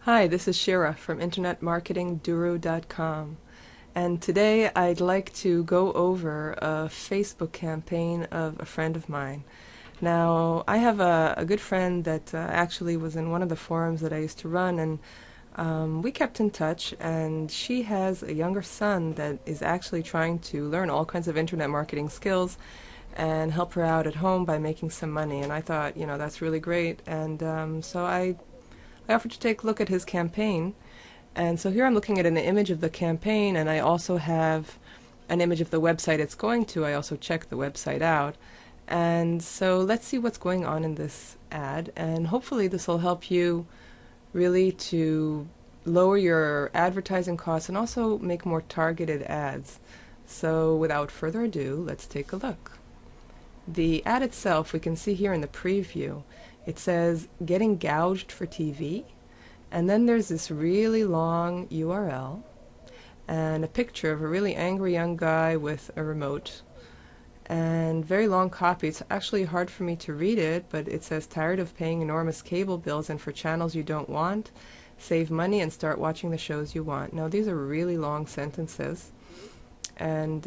Hi, this is Shira from InternetMarketingDuru.com, and today I'd like to go over a Facebook campaign of a friend of mine. Now, I have a good friend that actually was in one of the forums that I used to run, and we kept in touch, and she has a younger son that is actually trying to learn all kinds of internet marketing skills and help her out at home by making some money. And I thought, that's really great, and so I offered to take a look at his campaign. And so here I'm looking at an image of the campaign, and I also have an image of the website it's going to. I also checked the website out. And so let's see what's going on in this ad, and hopefully this will help you really to lower your advertising costs and also make more targeted ads. So without further ado, let's take a look. The ad itself, we can see here in the preview, it says getting gouged for TV, and then there's this really long URL and a picture of a really angry young guy with a remote and very long copy. It's actually hard for me to read it, but it says tired of paying enormous cable bills and for channels you don't want, save money and start watching the shows you want. Now these are really long sentences, and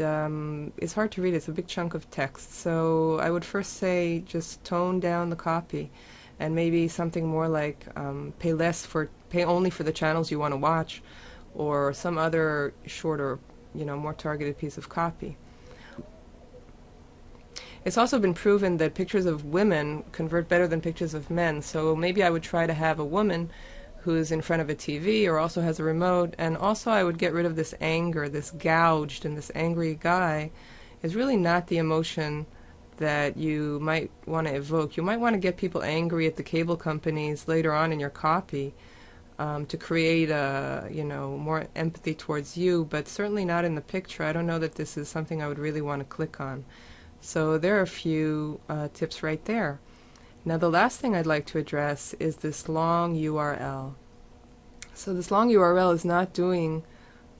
it's hard to read. It's a big chunk of text. So I would first say just tone down the copy, and maybe something more like pay only for the channels you want to watch, or some other shorter, more targeted piece of copy. It's also been proven that pictures of women convert better than pictures of men. So maybe I would try to have a woman who's in front of a TV or also has a remote, and also I would get rid of this anger, this gouged and this angry guy is really not the emotion that you might want to evoke. You might want to get people angry at the cable companies later on in your copy to create more empathy towards you, but certainly not in the picture. I don't know that this is something I would really want to click on. So there are a few tips right there. Now the last thing I'd like to address is this long URL. So this long URL is not doing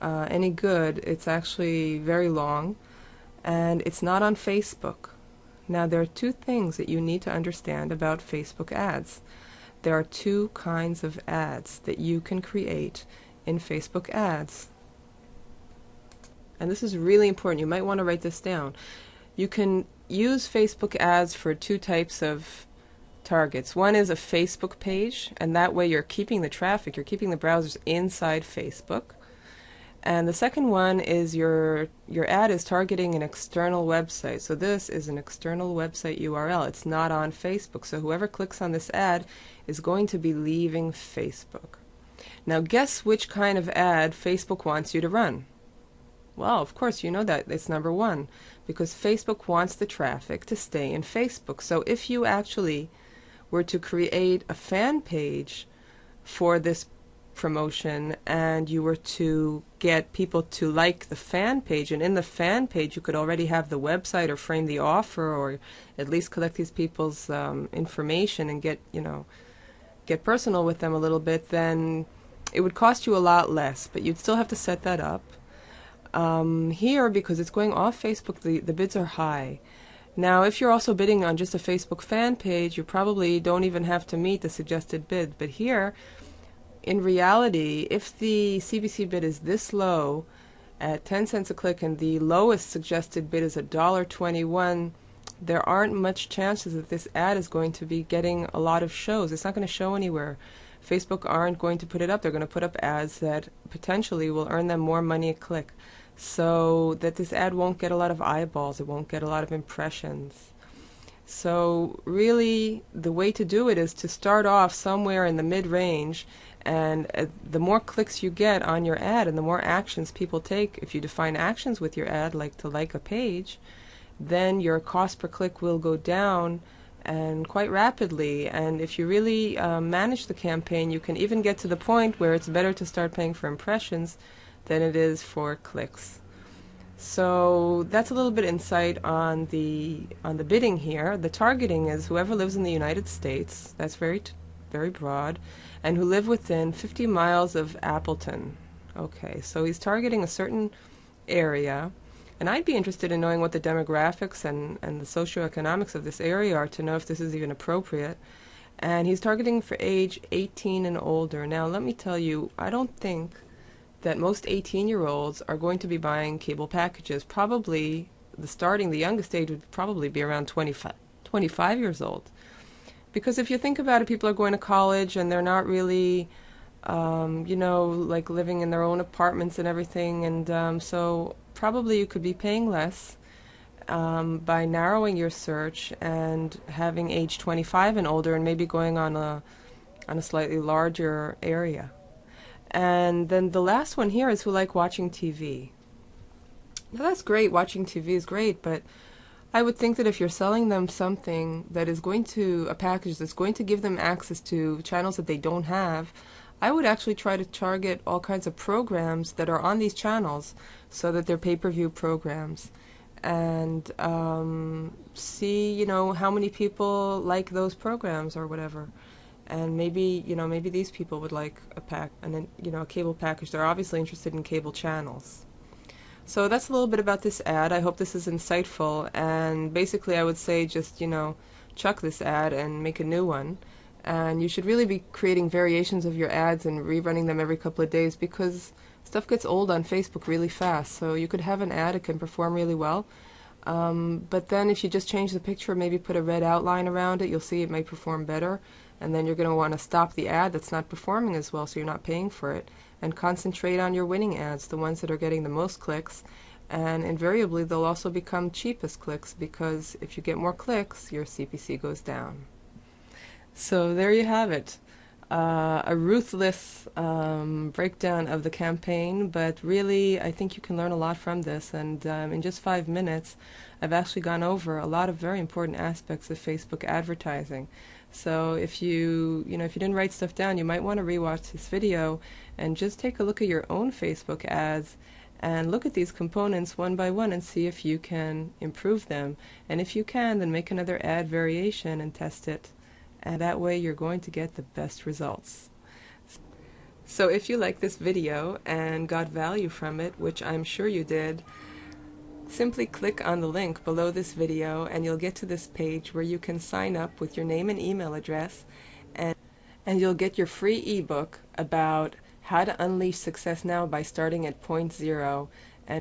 any good. It's actually very long, and it's not on Facebook. Now there are two things that you need to understand about Facebook ads. There are two kinds of ads that you can create in Facebook ads. And this is really important. You might want to write this down. You can use Facebook ads for two types of targets. One is a Facebook page, and that way you're keeping the traffic, you're keeping the browsers inside Facebook. And the second one is your ad is targeting an external website. So this is an external website URL. It's not on Facebook. So whoever clicks on this ad is going to be leaving Facebook. Now guess which kind of ad Facebook wants you to run? Well, of course, you know that it's number one, because Facebook wants the traffic to stay in Facebook. So if you actually were to create a fan page for this promotion, and you were to get people to like the fan page, and in the fan page you could already have the website or frame the offer, or at least collect these people's information and get personal with them a little bit, then it would cost you a lot less, but you'd still have to set that up. Here, because it's going off Facebook, the bids are high. Now, if you're also bidding on just a Facebook fan page, you probably don't even have to meet the suggested bid. But here, in reality, if the CPC bid is this low, at 10 cents a click, and the lowest suggested bid is $1.21, there aren't much chances that this ad is going to be getting a lot of shows. It's not going to show anywhere. Facebook aren't going to put it up. They're going to put up ads that potentially will earn them more money a click. So that this ad won't get a lot of eyeballs, it won't get a lot of impressions. So really the way to do it is to start off somewhere in the mid-range, and the more clicks you get on your ad and the more actions people take, if you define actions with your ad, like to like a page, then your cost per click will go down and quite rapidly. And if you really manage the campaign, you can even get to the point where it's better to start paying for impressions than it is for clicks. So that's a little bit insight on the bidding here. The targeting is whoever lives in the United States. That's very broad, and who live within 50 miles of Appleton. Okay, so he's targeting a certain area, and I'd be interested in knowing what the demographics and the socioeconomics of this area are to know if this is even appropriate. and he's targeting for age 18 and older. Now, let me tell you, I don't think that most 18-year-olds are going to be buying cable packages. Probably the youngest age would probably be around 25 years old. Because if you think about it, people are going to college and they're not really, like living in their own apartments and everything. And so probably you could be paying less by narrowing your search and having age 25 and older, and maybe going on a slightly larger area. And then the last one here is who like watching TV. Now that's great, watching TV is great, but I would think that if you're selling them something that is a package that's going to give them access to channels that they don't have, I would actually try to target all kinds of programs that are on these channels so that they're pay-per-view programs, and see, how many people like those programs or whatever. And maybe these people would like a cable package. They're obviously interested in cable channels. So that's a little bit about this ad. I hope this is insightful, and basically I would say just, chuck this ad and make a new one. And you should really be creating variations of your ads and rerunning them every couple of days, because stuff gets old on Facebook really fast. So you could have an ad, it can perform really well. But then if you just change the picture, maybe put a red outline around it, you'll see it might perform better. And then you're going to want to stop the ad that's not performing as well, so you're not paying for it, and concentrate on your winning ads, the ones that are getting the most clicks. And invariably they'll also become cheapest clicks, because if you get more clicks, your CPC goes down. So there you have it. A ruthless breakdown of the campaign, but really I think you can learn a lot from this. And in just 5 minutes I've actually gone over a lot of very important aspects of Facebook advertising. So if you didn't write stuff down, you might want to rewatch this video and just take a look at your own Facebook ads and look at these components one by one and see if you can improve them. And if you can, then make another ad variation and test it. And that way you're going to get the best results. So if you like this video and got value from it, which I'm sure you did, simply click on the link below this video and you'll get to this page where you can sign up with your name and email address, and you'll get your free ebook about how to unleash success now by starting at point zero.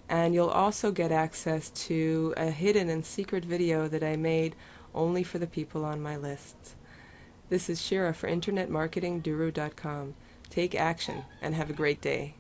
And you'll also get access to a hidden and secret video that I made only for the people on my list. This is Shira for InternetMarketingDuru.com. Take action and have a great day.